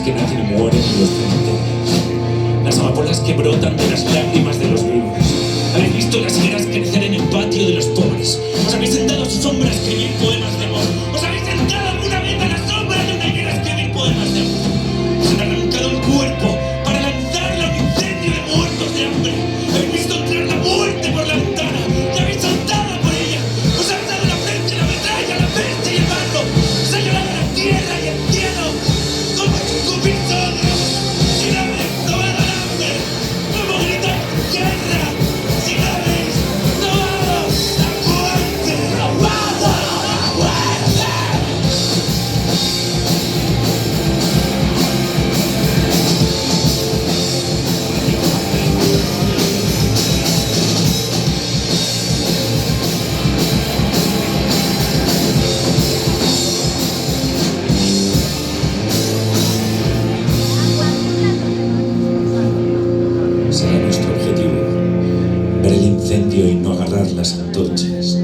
Que nacen y mueren en los cementerios, las amapolas que brotan de las lágrimas de los vivos. Habéis visto las higueras crecer en el patio de los pobres. Os habéis sentado a su sombra a escribir poemas de amor. Os habéis sentado alguna vez a la sombra de una higuera a escribir poemas de amor. Os han arrancado el cuerpo para lanzarla a un incendio de muertos de hambre. Habéis visto entrar la muerte por la ventana y habéis saltado por ella. Os habéis dado la frente, la metralla, la peste y el barro. Os ha llorado la tierra y el cielo. ¡Como escupir odio! ¡Si no habéis tomado el hambre! ¡Como gritar guerra! ¡Si no habéis tomado la muerte! ¡Tomado la muerte! Será nuestro objetivo ver el incendio y no agarrar las antorchas.